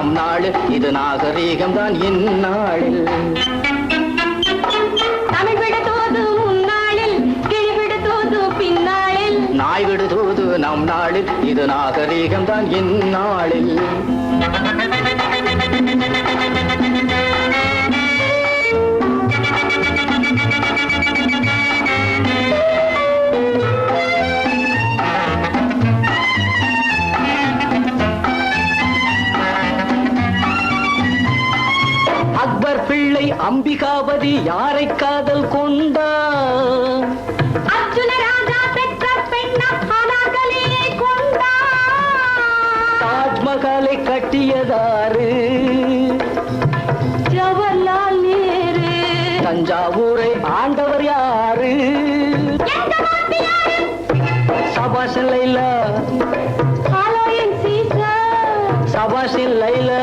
நம் நாடு இது நாகரீகம் தான் இந்நாளில். தமிழ் விடுதோது முன்னாளில், கிளி விடுதோது பின்னாளில், நாய் விடுதோது நம் நாளில் இது நாகரீகம் தான் இந்நாளில். அக்பர் பிள்ளை அம்பிகாபதி யாரை காதல் கொண்டார்? அர்ஜுன ராஜா பெற்ற பெண்ணாகலே கொண்டார். தாஜ்மஹாலை கட்டியதாரு? ஜவஹர்லால் நேரு. தஞ்சாவூரை ஆண்டவர் யாரு? சபாஷ் லைலா. ஹலோ என் சீசர். சபாஷ் லைலா.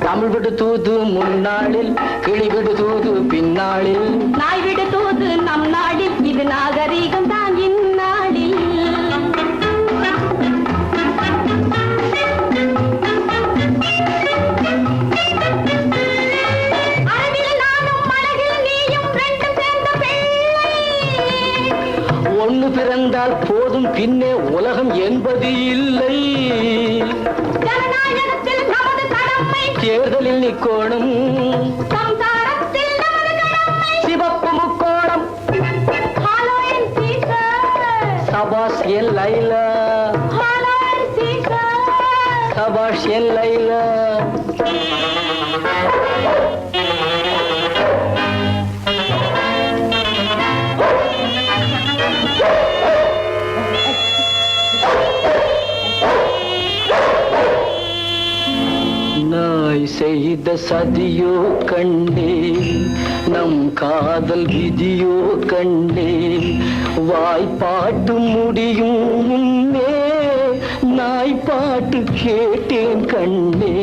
தமிழ் விடு தூது முன்னாளில், கிளி விடு தூது பின்னாளில், நாய் விடு தூது நம் நாடில் இது நாகரீகம் தான் இந்நாளில். அழகில் நானும் அழகில் நீயும் ரெண்டும் சேர்ந்த பிள்ளை. ஒண்ணு பிறந்தால் போதும் பின்னே உலகம் என்பது இல்லை. ஜனநாயகத்தில் நமது கடமை, தேர்தலில் நிக்கோணம், சம்சாரத்தில் நமது கடமை. சிவப்பு முக்கோணம். ஹலோ என் சீசர். சபாஷ் என் லைலா. ஹலோ என் சீசர். சபாஷ் என் லைலா. நாய் செய்த சதியோ கண்டே, நம் காதல் விதியோ கண்டே, வாய்ப்பாட்டு முடியும் முன்னே நாய் பாட்டு கேட்டேன் கண்ணே.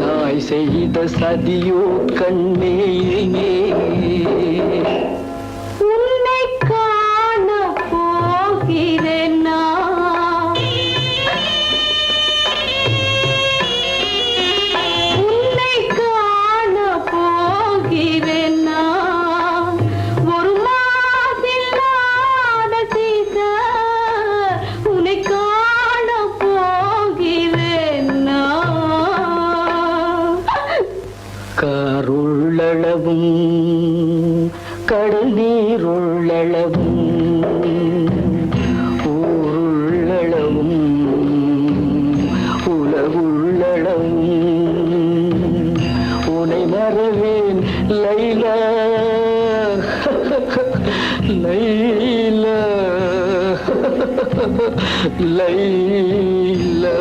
நாய் செய்த சதியோ கண்ணே. உன்னை காண போகிறேன் நான். உன்னை காண போகிறேன் நான். ஒரு மாசில்லாத சீசர், உன்னை காண போகிறேன் நான். கருள்ளளவும் கடல் நீருள்ளளவும் ஊருள்ளளவும் உலகுள்ளளவும் உனை மறவேன் லைலா. லைலா லைலா.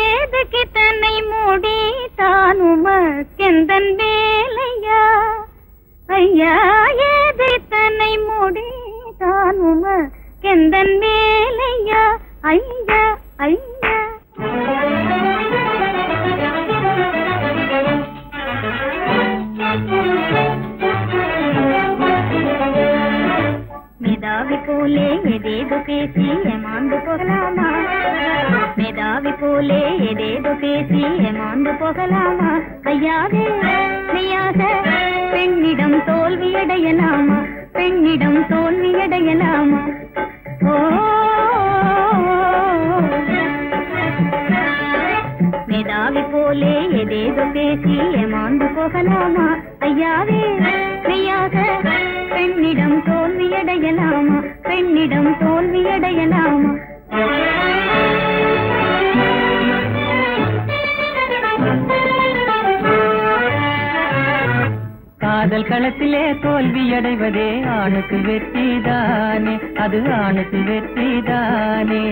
ஏதுக்கு தன்னை மூடி தானுமக்கெந்தன் வேலையா ஐயா? ஏது தன்னை மூடி தானுமக்கெந்தன் வேலையா ஐயா ஐயா? மேதாவி போலே எதேதோ பேசி ஏமாந்து போகலாமா? மேதாவி போலே எதேதோ பேசி ஏமாந்து போகலாமா? கையாலே மெய்யாக பெண்ணிடம் தோல்வியடையலாமா? பெண்ணிடம் தோல்வியடையலாமா? ஓ மேதாவி போலே எதேதோ பேசி ஏமாந்து போகலாமா? ஐயாவே மெய்யாக பெண்ணிடம் தோல்வியடையலாமா? பெண்ணிடம் தோல்வியடையலாமா? காதல் களத்திலே தோல்வியடைவதே ஆணுக்கு வெற்றிதானே, அது ஆணுக்கு வெற்றிதானே.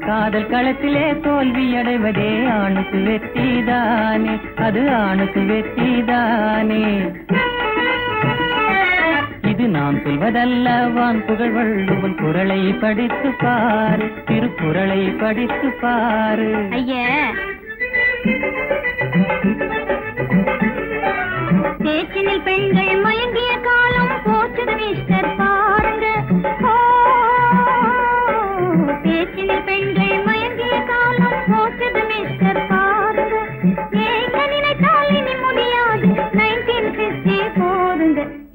காதல் களத்திலே தோல்வியடைவதே ஆணுக்கு வெற்றிதானே, அது ஆணுக்கு வெற்றிதானே. இது நாம் சொல்வதல்ல, வான் புகழ் வள்ளுவன் குறளை படித்து பாரு, திருக்குறளை படித்து பாரு. ஐயா பேச்சினில் பெண்கள் மயங்கிய காலம் போச்சுது மிஸ்டர் பாருங்க.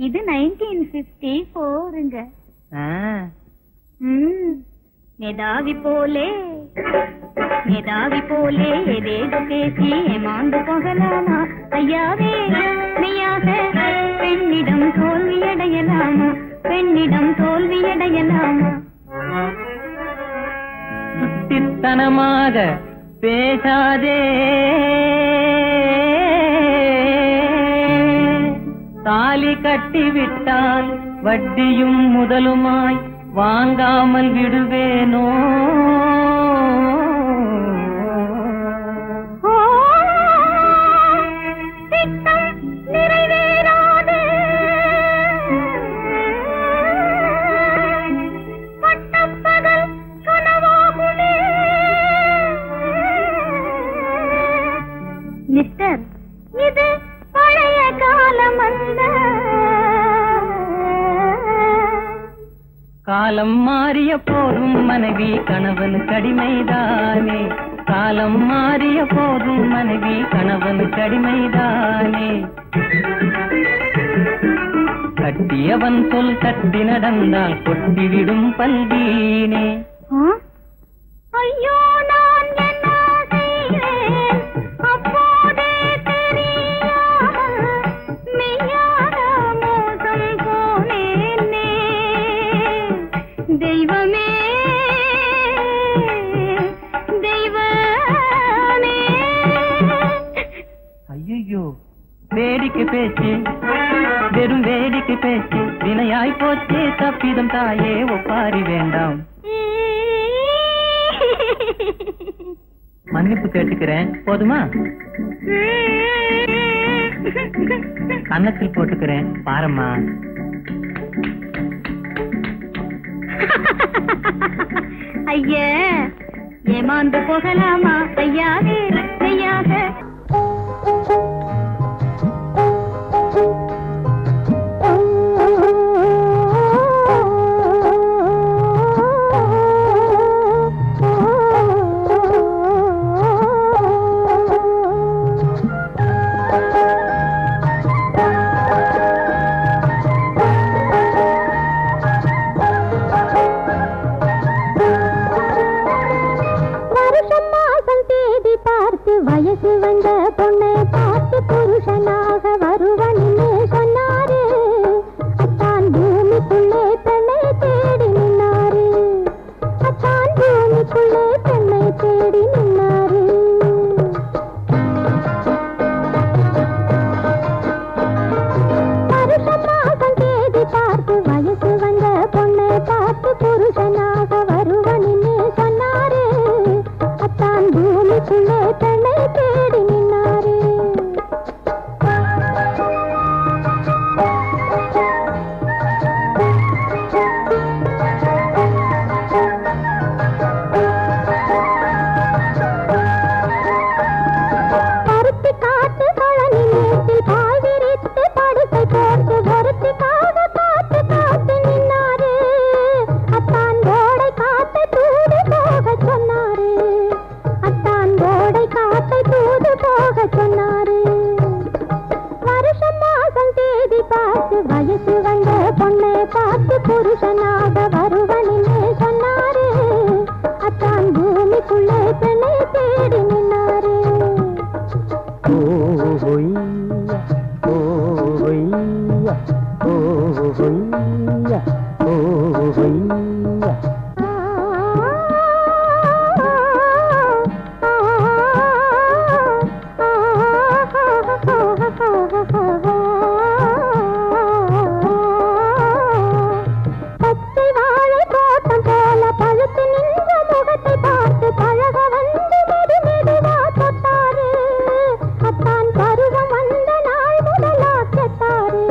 இது 1954ங்க. மேதாவி போலே ஏதேதோ பேசி ஏமாந்து போகலாமா ஐயாவே மெய்யாக பெண்ணிடம் தோல்வியடையலாமா சுட்டித்தனமாக பேசாதே, தாலி கட்டிவிட்டால் வட்டியும் முதலுமாய் வாங்காமல் விடுவேனோ. மிஸ்டர், இது பழைய காலம் அல்ல. காலம் மாறிய போதும் மனைவி கணவன் கடிமைதானே, காலம் மாறிய போதும் மனைவி கணவன் கடிமைதானே. கட்டியவன் சொல் தட்டி நடந்தால் கொட்டிவிடும் பல்வீனே. ஐயோ நான் என்ன செய்வேன் அப்போதே தெரியாமல் மெய்யான மோசம் போனேனே. தெய்வமே ஐயோ, வேடிக்கை பேச்சு, வெறும் வேடிக்கை பேச்சு, வினையாய் போச்சே தப்பிதம் தாயே, ஒப்பாரி வேண்டாம். மன்னிப்பு கேட்டுக்கிறேன், போதுமா? கன்னத்தில் போட்டுக்கிறேன், பாரம்மா. ஐயா, ஏமாந்து போகலாமா ஐயாவே மெய்யாக. வயசு வந்த பொண்ணை பார்த்து புருஷனாக வருவனின்னு சொன்னாரு. அத்தான் பூமிக்குள்ளே பெண்ணை தேடி நின்னாரு. வருஷம் மாசம் தேதி பார்த்து வயசு வந்த பொண்ணை பார்த்து புருஷனாக வருவனின்னு சொன்னாரு. அத்தான் பூமிக்குள்ளே பெண்ணை தேடி நின்னாரு. பருத்தி காட்டு கழனி மேட்டில் பாய் விரித்து படுக்கை போட்டு பொருத்திக்காக காத்து காத்து நின்னாரு. அத்தான் கோடை காத்தை தூது போக சொன்னாரு. வருஷம் மாசம் தேதி பார்த்து வயசு வந்த பொண்ணை பார்த்து புருஷனாக வருவனின்னு சொன்னாரு. அத்தான் பூமிக்குள்ளே பெண்ணை தேடி நின்னாரு. பச்சை வாழை தோட்டம் போல பழுத்து நின்ற முகத்தை பார்த்து பழக வந்து மெதுவா தொட்டாரு. அத்தான் பருவம் வந்த நாள் முதலா கேட்டாரு.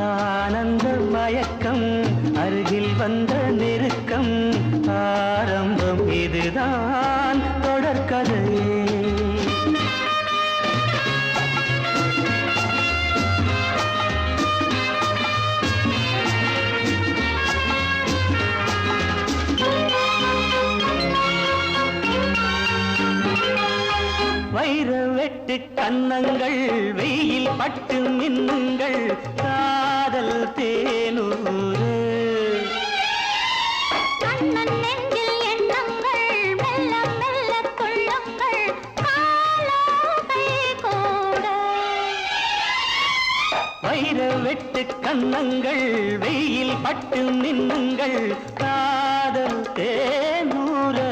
ஆனந்த மயக்கம் அருகில் வந்த நெருக்கம் ஆரம்பம் இதுதான் தொடர்கதையே வைர வெட்டு கன்னங்கள் வெயில் பட்டு மின்னுங்கள் காதல் தேனூறு கண்ணன் நெஞ்சில் எண்ணங்கள் மெல்ல மெல்ல கொள்ளுங்கள் காலோகை கூட வைர வெட்டு கன்னங்கள் வெயில் பட்டு மின்னுங்கள் காதல் தேனூறு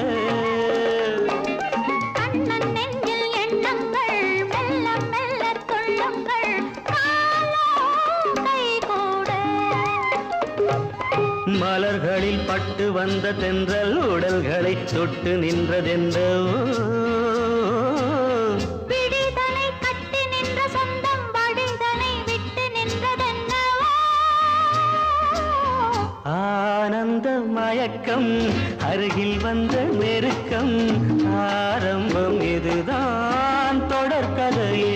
மலர்களில் பட்டு வந்த தென்றல் உடல்களை தொட்டு நின்றதென்ற விடிதலை கட்டி நின்ற சொந்தம் வடிதலை விட்டு நின்றதென்ன ஆனந்த மயக்கம் அருகில் வந்த நெருக்கம் ஆரம்பம் இதுதான் தொடர்கதையே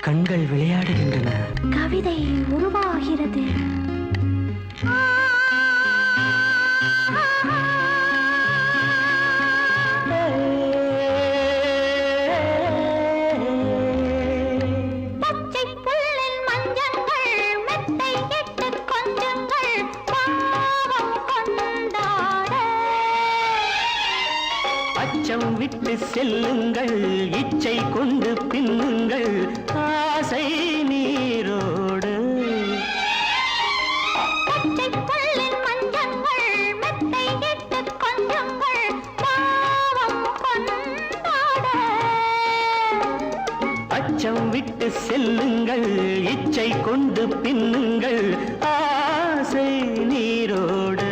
கண்கள் விளையாடுகின்றன கவிதை உருவாகிறது பச்சை புல்லில் மஞ்சங்கள் மெத்தை இட்டு கொஞ்சங்கள் பாவம் கொண்டாட அச்சம் விட்டு செல்லுங்கள் இச்சை கொண்டு பின்னுங்கள் ஆசை நீரோடு பச்சை புல்லின் மஞ்சங்கள் மெத்தை இட்டு கொஞ்சங்கள் பாவம் கொண்டாட அச்சம் விட்டு செல்லுங்கள் இச்சை கொண்டு பின்னுங்கள் ஆசை நீரோடு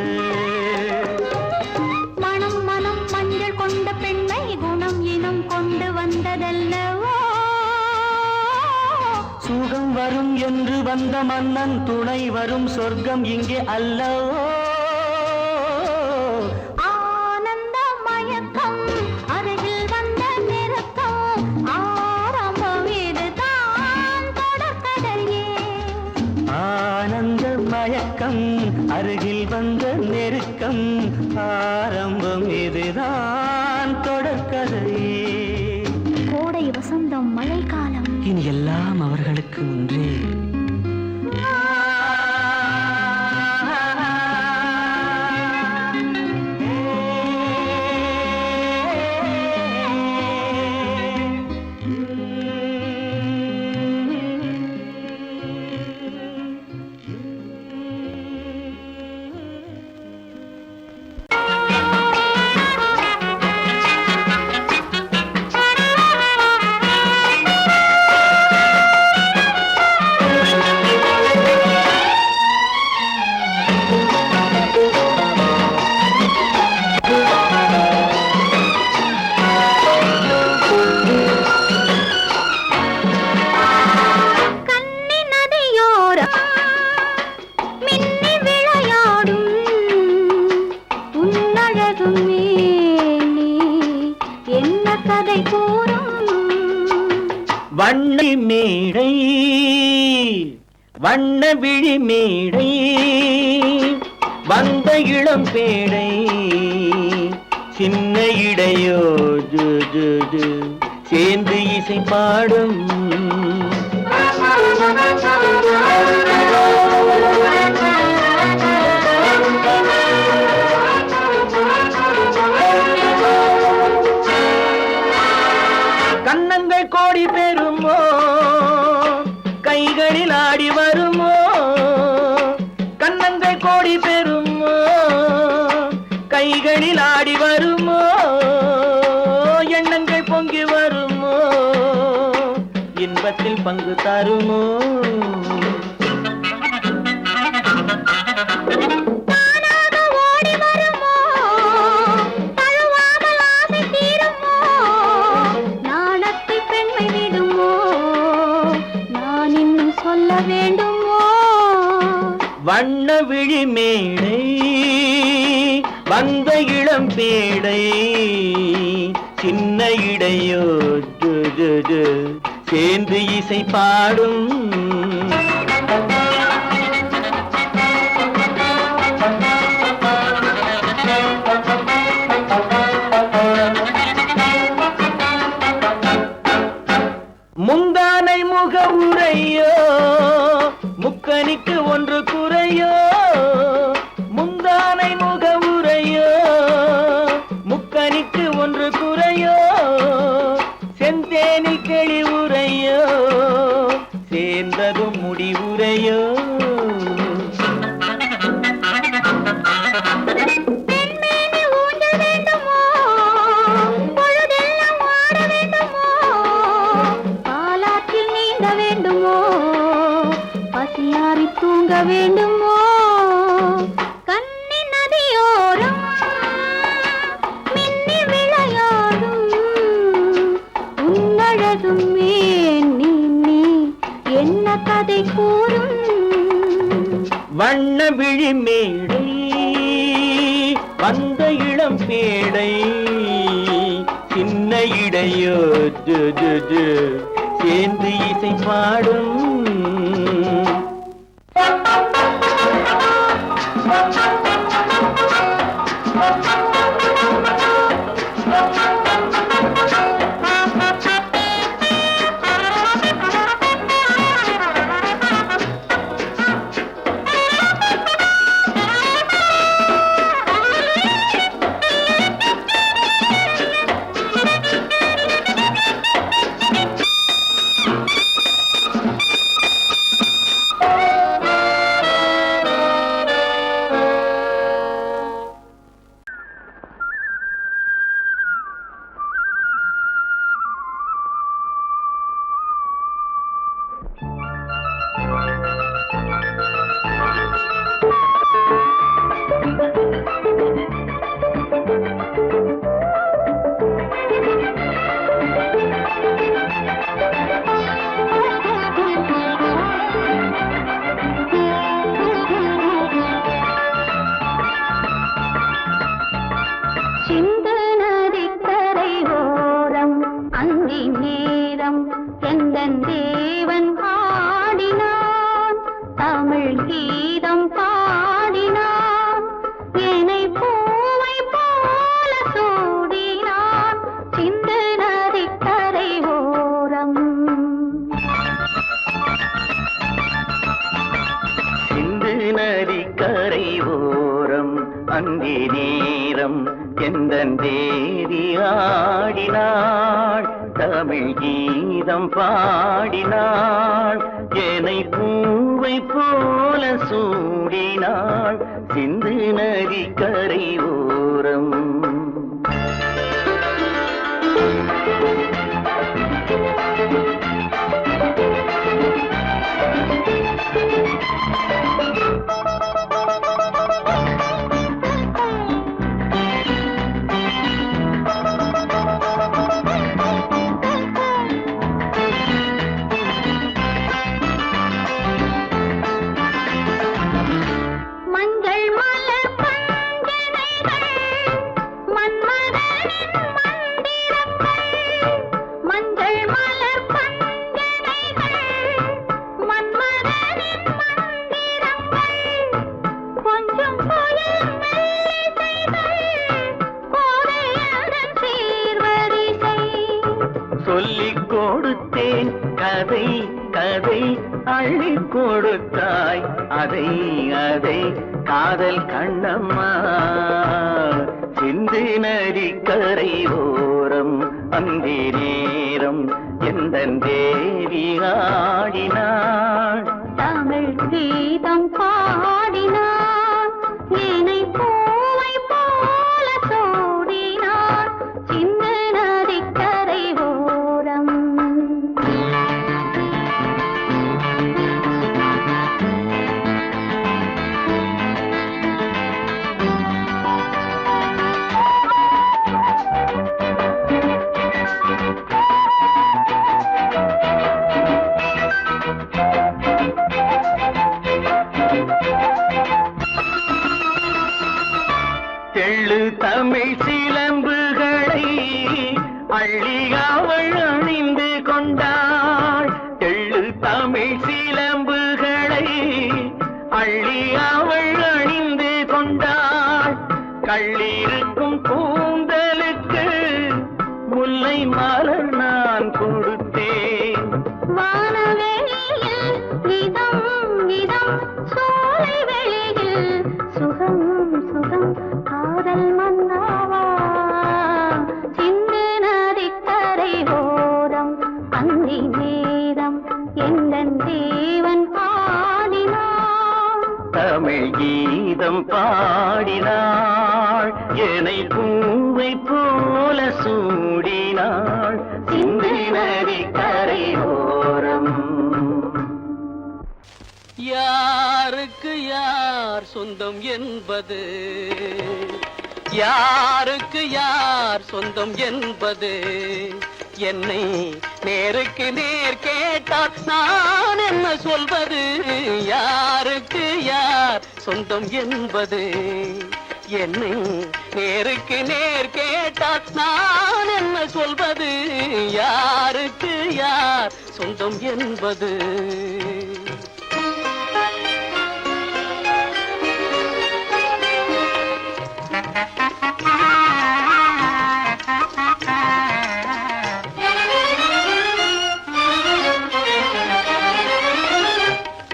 மனம் மனம் மஞ்சள் கொண்ட பெண்ணை குணம் இனம் கொண்டு வந்ததல்லவோ சுகம் வரும் என்று வந்த மன்னன் துணை வரும் சொர்க்கம் இங்கே அல்லவோ ஆனந்த மயக்கம் அருகில் வந்த நெருக்கம் ஆரம்பம் இதுதான் தொடர்கதையே ஆனந்த மயக்கம் அருகில் வந்த நெருக்கம் ஆரம்பம் இதுதான் தொடர்கதையே கோடை வசந்தம் மழைக்காலம் இனி எல்லாம் அவர்களுக்கு ஒன்றே வண்ண மேடை வண்ண விழி மேடை வந்த இளம் பேடை சின்ன இடையோ ஜு ஜு ஜு சேர்ந்து இசை பாடும் கன்னங்கள் கோடி பெறுமோ கைகளில் ஆடி வருமோ கன்னங்கள் கோடி பெறுமோ கைகளில் ஆடி வருமோ, எண்ணங்கள் பொங்கி வருமோ, இன்பத்தில் பங்கு தருமோ. வண்ண விழி மேடை வந்த இளம் பேடை, சின்ன இடையோ சேர்ந்து இசை பாடும். முந்தானை முக உரையோ, முக்கனிக்கு ஒன்று குறையோ. முந்தானை முக உரையோ, முக்கனிக்கு ஒன்று குறையோ. செந்தேனில் கிளி உரையோ, சேர்ந்ததும் முடிவுரையோ. தூங்க வேண்டுமோ கண்ணி நதியோரம் மின்னி விளையாடும் உன்னழகும் நீ என்ன கதை கூறும். வண்ண விழி மேடை வந்த இளம் பேடை, சின்ன இடையோ சேர்ந்து இசை பாடும். நதிக்கரை ஓரம் அந்தி நேரம் எந்தன் தேவி ஆடினாள், தமிழ் கீதம் பாடினாள், என்னை பூவை போல சூடினாள் சிந்து நதிக்கரை ஓரம். சொல்லிக் கொடுத்தேன் கதை கதை அள்ளிக் கொடுத்தாய் அதை அதை காதல் கண்ணம்மா. சிந்து நதிக்கரை ஓரம் அந்தி நேரம் எந்தன் தேவி ஆடினாள், தமிழ் கீதம் பாடினாள், என்னை பூவை போல தமிழ் சிலம்புகளை அள்ளி அவள் அணிந்து கொண்டாள். தெள்ளு தமிழ் சிலம்புகளை அள்ளி அவள் அணிந்து கொண்டாள். கள்ளிருக்கும் கூந்தலுக்கு முல்லை மலர் நான் கொடுத்தேன். வானவெளியில் இதம் இதம் சோலை வெளியில் சுகம் சுகம் காதல் மன்னாவா சிந்து நதிக்கரை ஓரம் அந்தி நேரம் எந்தன் தேவன் பாடினான். தமிழ் கீதம் பாடினாள் என்னை பூவை போல சூடினாள் சிந்து நதி கரையோரம். யாருக்கு யார் சொந்தம் என்பது, யாருக்கு யார் சொந்தம் என்பது, என்னை நேருக்கு நேர் கேட்டால் நான் என்ன சொல்வது. யாருக்கு யார் சொந்தம் என்பது, என்னை நேருக்கு நேர் கேட்டால் நான் என்ன சொல்வது. யாருக்கு யார் சொந்தம் என்பது.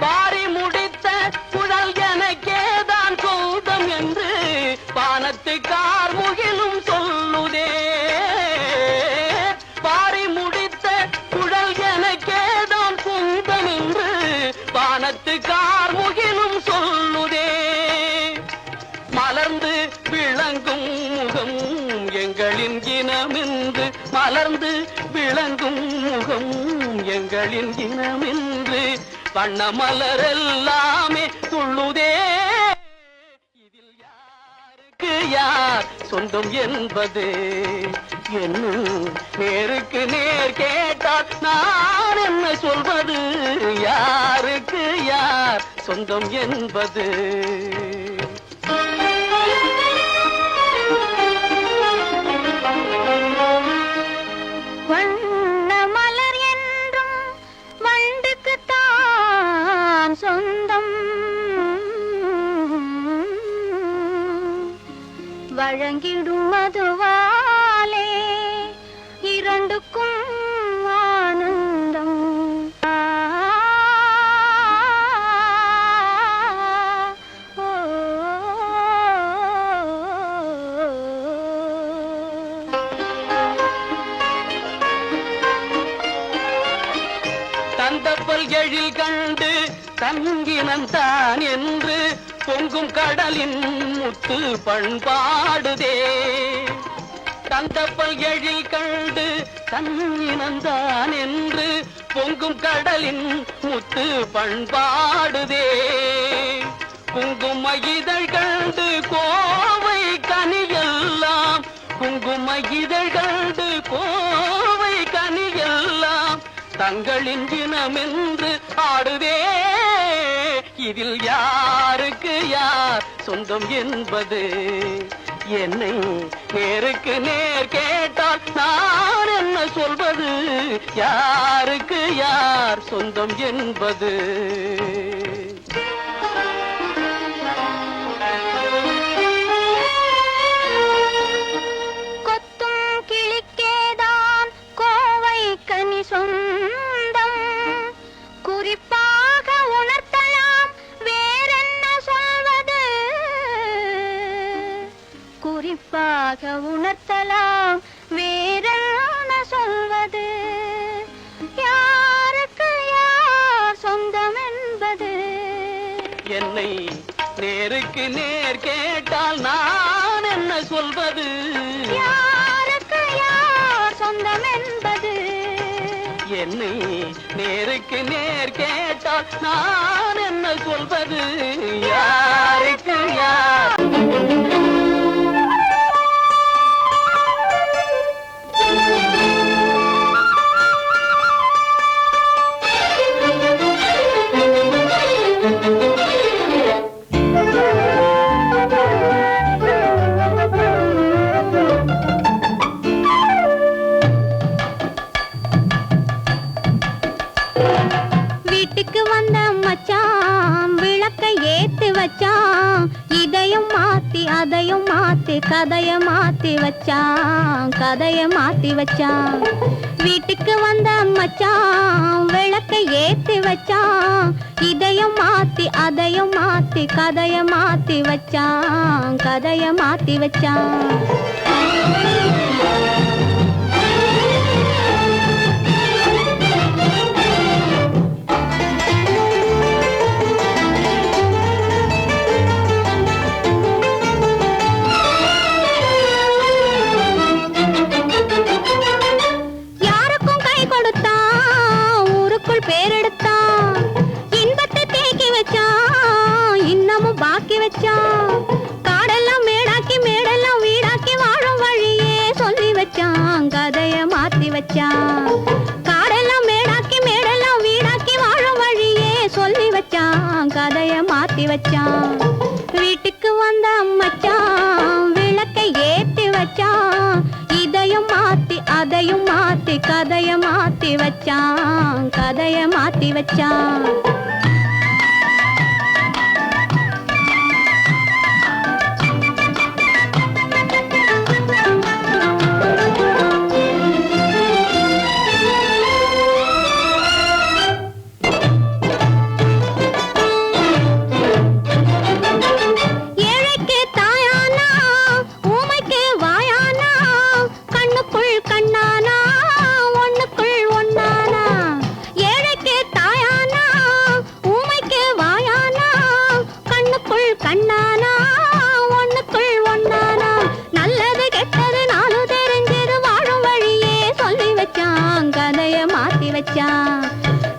பாரி முடித்த குழல் எனக்கேதான் சொந்தம் என்று பானத்து கார்முகிலும் சொல்லுதே. பாரி முடித்த குழல் எனக்கேதான் சொந்தம் என்று பானத்து கார்முகிலும் சொல்லுதே. மலர்ந்து விளங்கும் முகம் எங்களின் இனமென்று, மலர்ந்து விளங்கும் முகம் எங்களின் இனமென்று வண்ண மலரெல்லாமே துள்ளுதே. இதில் யாருக்கு யார் சொந்தம் என்பது, என்னும் நேருக்கு நேர் கேட்டால் நான் என்ன சொல்வது. யாருக்கு யார் சொந்தம் என்பது. வண்ண மலர் என்றும் வண்டுக்குத்தான் சொந்தம். வழங்கிடும் மதுவாலே இரண்டுக்கும் ஆனந்தம். தந்தப்பல் எழில் கண்டு தங்கினந்தான் என்று பொங்கும் கடலின் முத்து பண்பாடுதே. தந்தப்பல் எழில் கண்டு தங்கினந்தான் என்று பொங்கும் கடலின் முத்து பண்பாடுதே. குங்கும இதழ் கண்டு கோவை கனியெல்லாம், குங்கும இதழ் கண்டு கோவை கனியெல்லாம் தங்களின் இனமென்று ஆடுதே. இதில் யாருக்கு யார் சொந்தம் என்பது, என்னை நேருக்கு நேர் கேட்டால் நான் என்ன சொல்வது. யாருக்கு யார் சொந்தம் என்பது. கொத்தும் கிளிக்கேதான் கோவை கனி சொந்தம். குறிப்பாக உணர்த்தலாம் வேறென்ன சொல்வது. குறிப்பாக உணர்த்தலாம் வேறென்ன சொல்வது. யாருக்கு யார் சொந்தம் என்பது, என்னை நேருக்கு நேர் கேட்டால் நான் என்ன சொல்வது. யாருக்கு யார் சொந்தம் என்பது, என்னை நேருக்கு நேர் கேட்டால் நான் என்ன சொல்வது. யாருக்கு யார். மாத்தி கதைய மாத்தி வச்சான், கதைய மாத்தி வச்சான். வீட்டுக்கு வந்த மச்சான் விளக்கை ஏத்தி வச்சான், இதையும் மாத்தி அதையும் மாத்தி கதைய மாத்தி வச்சான், கதைய மாத்தி வச்சான். காடெல்லாம் மேடாக்கி மேடெல்லாம் வீடாக்கி வாழும் வழியே சொல்லி வச்சான், கதைய மாத்தி வச்சான். காடெல்லாம் மேடாக்கி மேடெல்லாம் வீடாக்கி வாழும் வழியே சொல்லி வச்சான், கதைய மாத்தி வச்சான். வீட்டுக்கு வந்த மச்சான் விளக்கை ஏத்தி வச்சான், இதையும் மாத்தி அதையும் மாத்தி கதைய மாத்தி வச்சான், கதைய மாத்தி வச்சான்.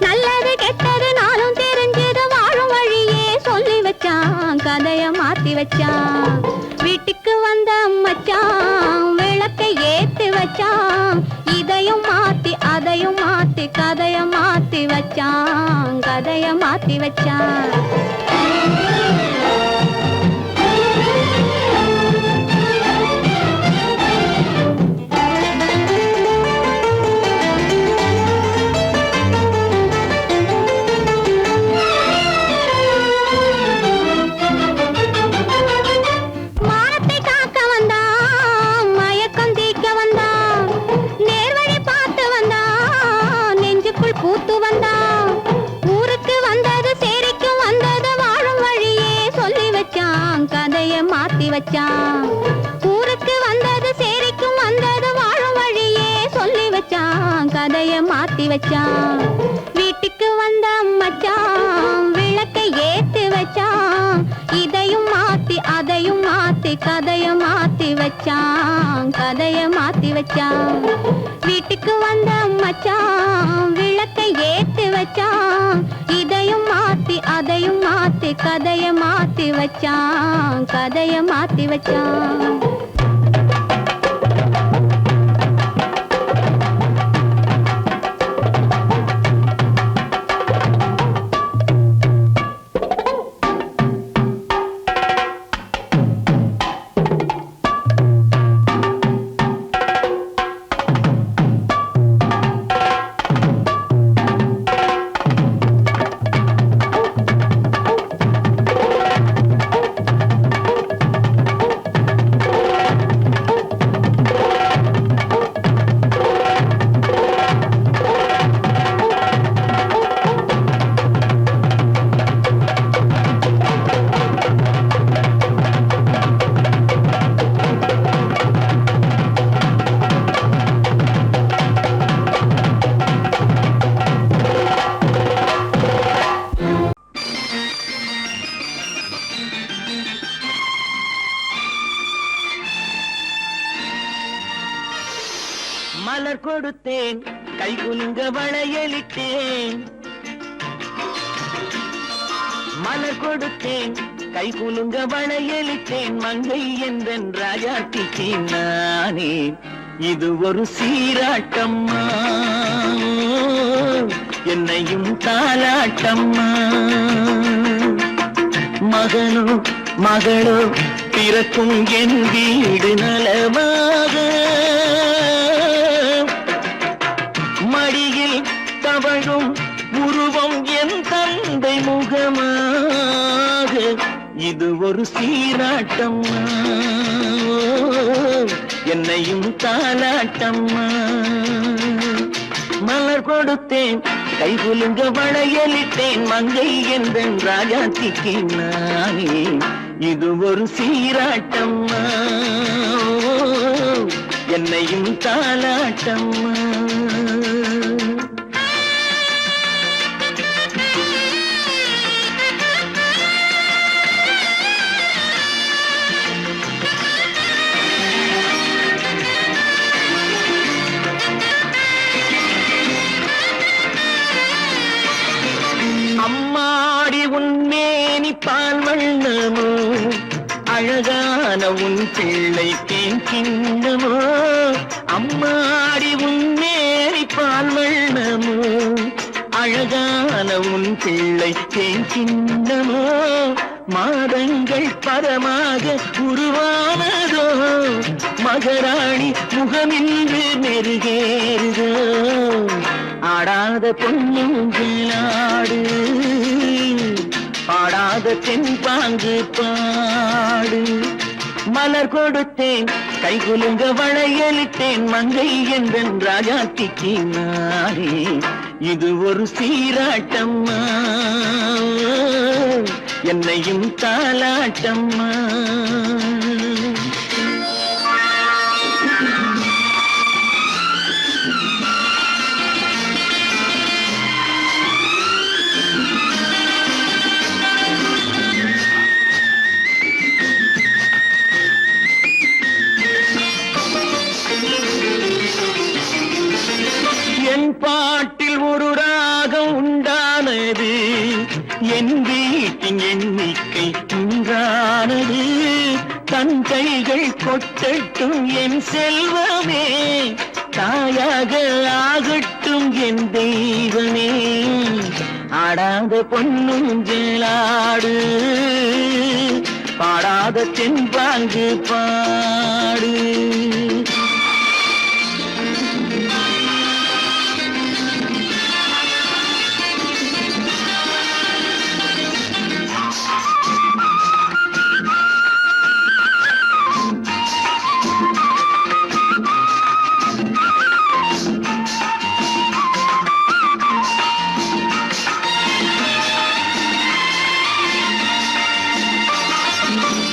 நல்லது கெட்டது நாளும் தெரிஞ்சது வாழும் வழியே சொல்லி வச்சான், கதைய மாத்தி வச்சான். வீட்டுக்கு வந்த மச்சான் விளக்கை ஏத்தி வச்சான், இதையும் மாத்தி அதையும் மாத்தி கதைய மாத்தி வச்சான், கதைய மாத்தி வச்சான். பூத்து வந்தான் ஊருக்கு வந்தது சேரிக்கும் வந்தது வாழும் வழியே சொல்லி வச்சான், கதைய மாத்தி வச்சான். ஊருக்கு வந்தது சேரிக்கும் வந்தது வாழும் வழியே சொல்லி வச்சான், கதைய மாத்தி வச்சான். வீட்டுக்கு வந்த மச்சான் விளக்கை ஏத்தி வச்சான், இதையும் மாத்தி அதையும் மாத்தி கதைய மாத்தி வச்சான், கதைய மாத்தி வச்சான். வீட்டுக்கு வந்த மச்சான் விளக்கை ஏத்தி வச்சான், இதையும் மாத்தி அதையும் மாத்தி கதைய மாத்தி வச்சான், கதைய மாத்தி வச்சான். மலர் கொடுத்தேன் கை குலுங்க வளையலிட்டேன், மலர் கொடுத்தேன் கை குலுங்க வளையலிட்டேன், மங்கை என்றன் ராஜாத்திக்கு நானே இது ஒரு சீராட்டம்மா, என்னையும் தாலாட்டம்மா. மகனோ மகளோ பிறக்கும் என் வீடு நலமாக, மடியில் தவழும் உருவம் என் தந்தை முகமாக, இது ஒரு சீராட்டம்மா. என்னையும் தாலாட்டம்மா. மலர் கொடுத்தேன் கைகுலுங்க வளையலிட்டேன் மங்கை எந்தன் ராஜாத்திக்கு நானே இது ஒரு சீராட்டம்மா. என்னையும் தாலாட்டம்மா. அம்மாடி உன்மேனி பால் வண்ணமோ அழகான உன் பிள்ளை கிண்ணமோ. அம்மாடி உன்மேனி பால் வண்ணமோ அழகான உன் பிள்ளை கிண்ணமோ. மாதங்கள் பரமாக உருவானதோ மகராணி முகமின்று நெருகேறுதோ. ஆடாத பொன்னுங்களாடு பாடாத தென்பாங்கு பாடு. மலர் கொடுத்தேன் கைகுலுங்க வளையலிட்டேன் மங்கை எந்தன் ராஜாத்திக்கு நானே இது ஒரு சீராட்டம்மா. என்னையும் தாலாட்டம்மா. என் பாட்டில் ஒரு ராகம் உண்டானது என் வீட்டின் எண்ணிக்கை உண்டானது. தன் கைகள் கொட்டட்டும் என் செல்வமே தாயாக ஆகட்டும் என் தெய்வமே. ஆடாத பொன்னுஞ்சலாடு பாடாத தென்பாங்கு பாடு.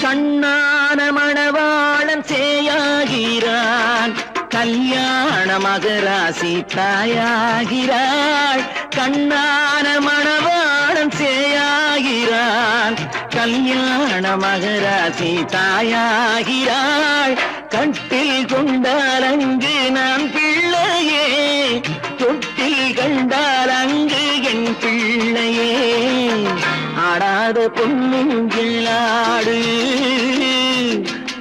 கண்ணான மணவாளன் சேயாகிறான் கல்யாண மகராசி தாயாகிறாள். கண்ணான மணவாளன் சேயாகிறான் கல்யாண மகராசி தாயாகிறாள். கட்டில் கொண்டால் அங்கு நான் பிள்ளையே தொட்டில் கண்டால் அங்கு என் பிள்ளையே. ஆடாத பொன்னுங்களாடு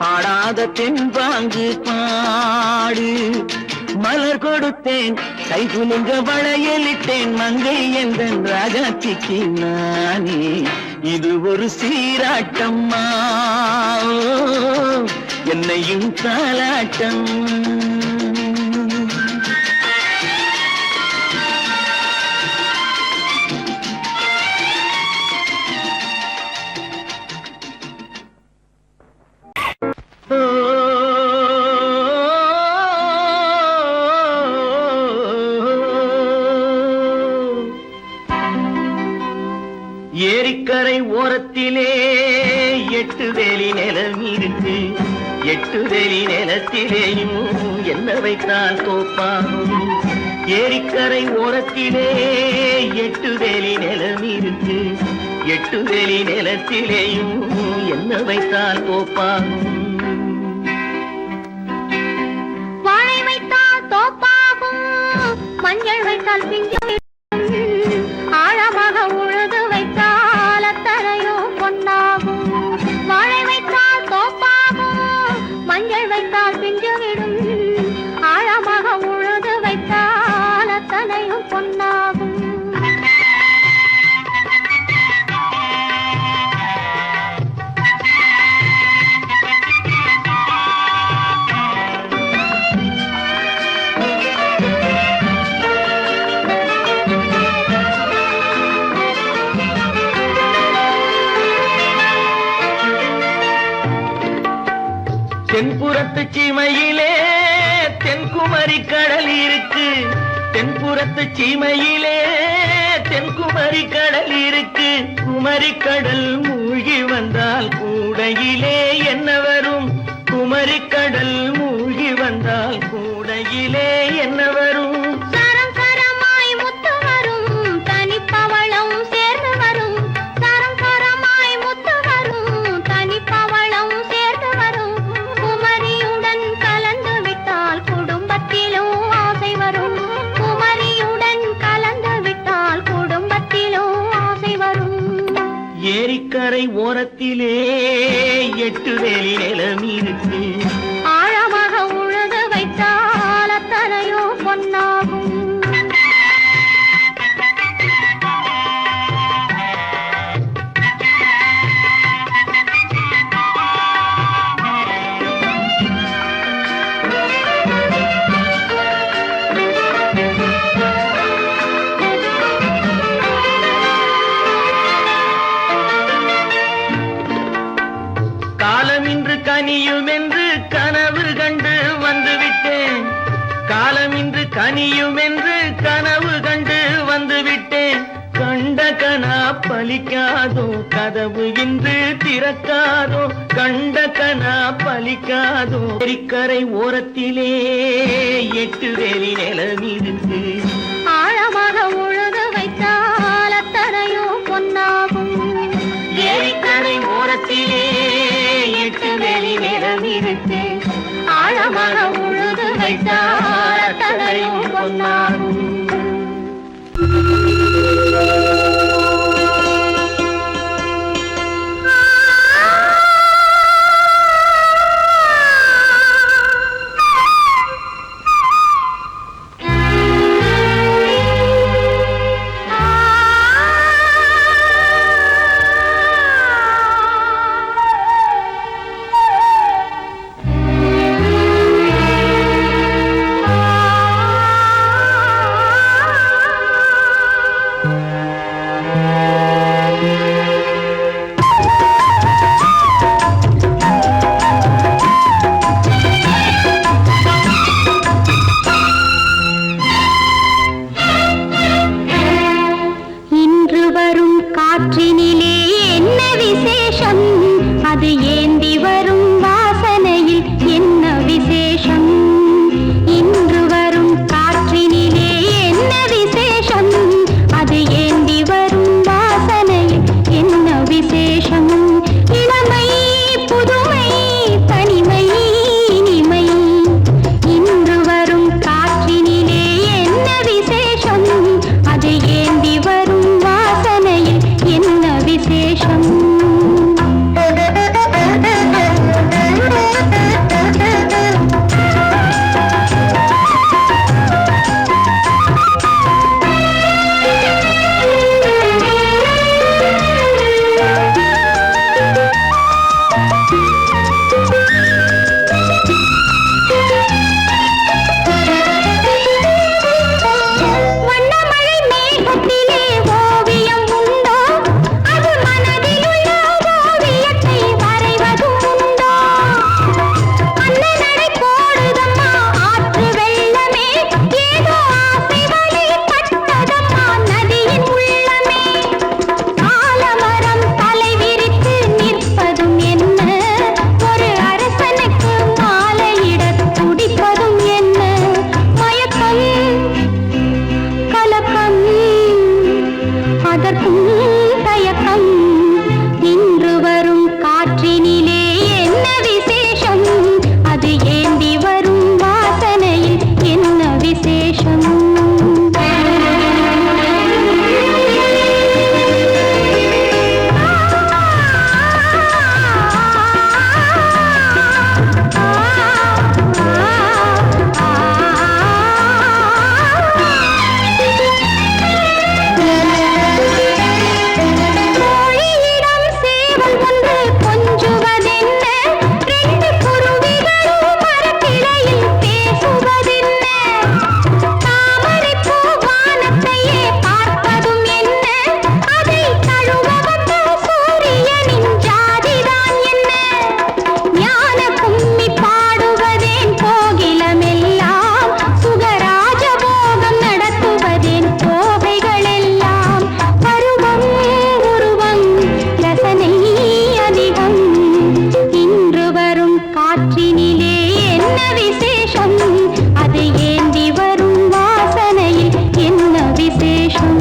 ஆடாத தென்பாங்கு பாடு. மலர் கொடுத்தேன் கைகுலுங்க வளையலிட்டேன் மங்கை எந்தன் ராஜாத்திக்கு நானே இது ஒரு சீராட்டம்மா. என்னையும் தாலாட்டம். ஏரிக்கரை ஓரத்திலே 8 வேலி நிலம் இருக்கு. 8 வேலி நிலத்திலேயும் என்ன வைத்தால் தோப்பாகும். ஏரிக்கரை ஓரத்திலே 8 வேலி நிலம் இருக்கு. 8 வேலி நிலத்திலேயும் என்ன வைத்தால் தோப்பாகும். வாழை வைத்தால் தோப்பாகும் மஞ்சள் வைத்தால் பிஞ்சு ஆழமாக உழுது வைத்தால் அத்தனையோ பொன்னாகும். வாழை வைத்தால் தோப்பாகும் மஞ்சள் வைத்தால் பிஞ்சு விடும் ஆழமாக உழுது வைத்தால் அத்தனையும் பொன்னாகும். தென்புறத்து சீமையிலே தென்குமரி கடல் இருக்கு தென்புறத்து சீமையிலே தென்குமரி கடல் இருக்கு குமரி கடல் மூழ்கி வந்தால் கூடையிலே என்ன வரும் குமரி கடல் மூழ்கி வந்தால் கூடையிலே என்ன வரும் சரம் சரமாய் முத்து வரும் தனிப்பவளம் சேர்ந்து வரும் சரம் சரமாய் முத்து வரும் தனிப்பவளம் சேர்ந்து வரும் குமரியுடன் கலந்து விட்டால் குடும்பத்திலும் ஆசை வரும் குமரியுடன் கலந்து விட்டால் குடும்பத்திலும் ஆசை வரும் ஏரிக்கரை ஓரத்திலே 8 வேலி நிலம் இருக்கு ஆழமாக உழுது வைத்தால் அத்தனையோ பொன்னாகும் காலமின்று கனியும் என்று கனவு கண்டு வந்துவிட்டேன் காலமின்று கனியும் என்று கனவு கண்டு வந்துவிட்டேன் கண்ட கனா பலிக்காதோ கதவு இன்று திறக்காதோ கண்ட கனா பலிக்காதோ ஏரிக்கரை ஓரத்திலே 8 வேலி நிலம் இருக்கு ஆழமாக உழுது வைத்தால் அத்தனையோ பொன்னாகும் ஏரிக்கரை ஓரத்திலே 8 வேலி நிலம் இருக்கு ஆழமாக உழுது வைத்தால் அத்தனையோ பொன்னாகும் விசேஷம் அது ஏந்தி வரும் வாசனையில் என்ன விசேஷம்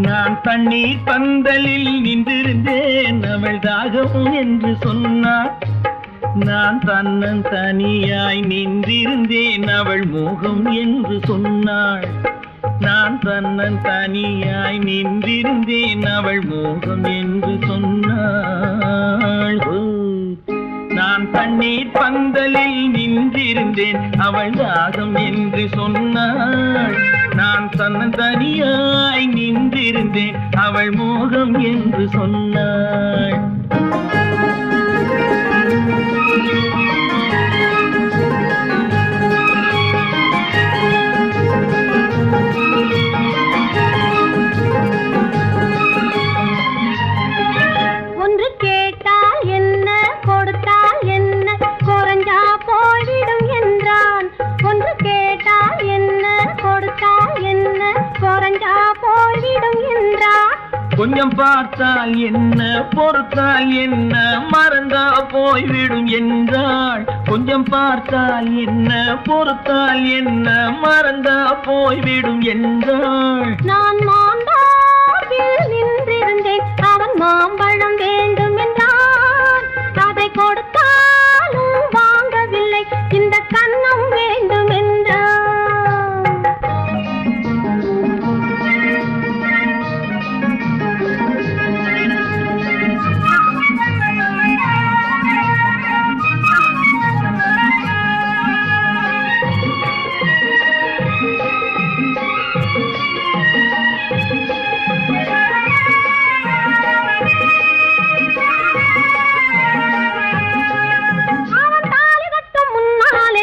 நான் தண்ணீர் பந்தலில் நின்றிருந்தேன் அவள் தாகம் என்று சொன்னாள் நான் தன்னன் தனியாய் நின்றிருந்தேன் அவள் மோகம் என்று சொன்னாள் நான் தன்னன் தனியாய் நின்றிருந்தேன் அவள் மோகம் என்று சொன்னாள் நான் தண்ணீர் பந்தலில் நின்றிருந்தேன் அவள் தாகம் என்று சொன்னாள் நான் தன்னன் தனியாய் நின்றிருந்தேன் அவள் மோகம் என்று சொன்னாள் ஒன்று கேட்டால் என்ன கொடுத்தால் என்ன குறைஞ்சா போய்விடும் என்றான் ஒன்று கேட்டால் என்ன கொடுத்தால் என்ன குறைஞ்சா போய்விடும் என்றான் கொஞ்சம் பார்த்தால் என்ன பொறுத்தால் என்ன மறந்தா போய்விடும் என்றாள் கொஞ்சம் பார்த்தால் என்ன பொறுத்தால் என்ன மறந்தா போய்விடும் என்றாள் நான் மாந்தாவில் நின்றிருந்தேன் அவன் மாம்பழம் வேண்டும் என்றான் அதை கொடுத்தாலும் வாங்கவில்லை இந்த கன்னம் வேண்டும் என்றான்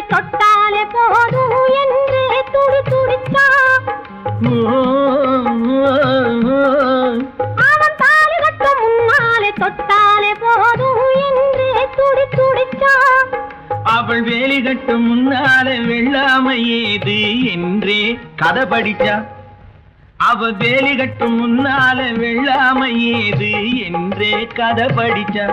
தொட்டாலே போதும் என்றே துடி துடித்தான் அவன் தாலி கட்டும் முன்னாலே தொட்டாலே போதும் என்றே துடி துடித்தான் அவள் வேலி கட்டும் முன்னாலே வெள்ளாமை ஏது என்றே கதை படிச்சா அவள் வேலி கட்டும் முன்னாலே வெள்ளாமை ஏது என்றே கதை படிச்சா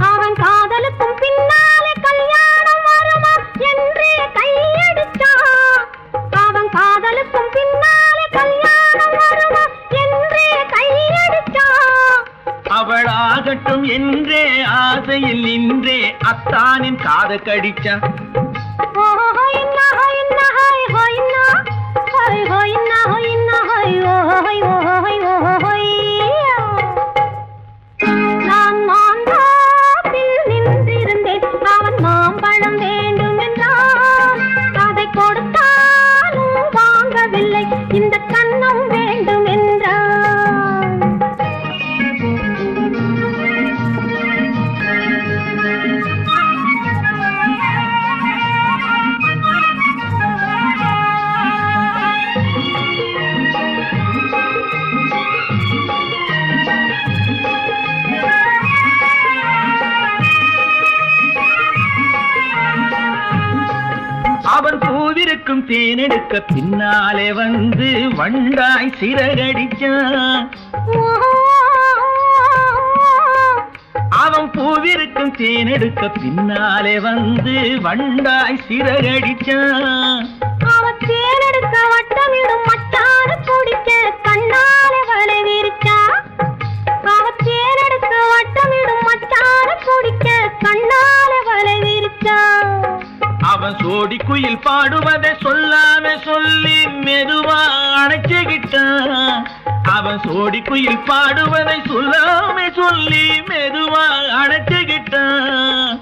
அவன் காதலுக்கும் பின்னாலே கல்யாணம் வருமா என்றே கையடிச்சான் அவன் காதலுக்கும் பின்னாலே கல்யாணம் வருமா என்றே கையடிச்சான் அவள் ஆகட்டும் என்றே ஆசையில் நின்றே அத்தானின் காதை கடிச்சா ஓஹோ என்ன தேனெடுக்க பின்னாலே வந்து வண்டாய் சிறகடிச்சான் அவன் பூவிருக்கும் தேனெடுக்க பின்னாலே வந்து வண்டாய் சிறகடிச்சான் அவன் தேனெடுக்க வட்டமிடும் மட்டான குடிக்க கண்ணாலே வலை விரிச்சா அவன் தேனெடுக்க வட்டமிடும் மட்டான குடிக்க கண்ணாலே வலை விரிச்சா அவன் சோடி குயில் பாடுவதை சொல்லாம சொல்லி மெதுவா அணைச்சுக்கிட்டான் அவன் சோடி குயில் பாடுவதை சொல்லாம சொல்லி மெதுவா அணைச்சுக்கிட்டான்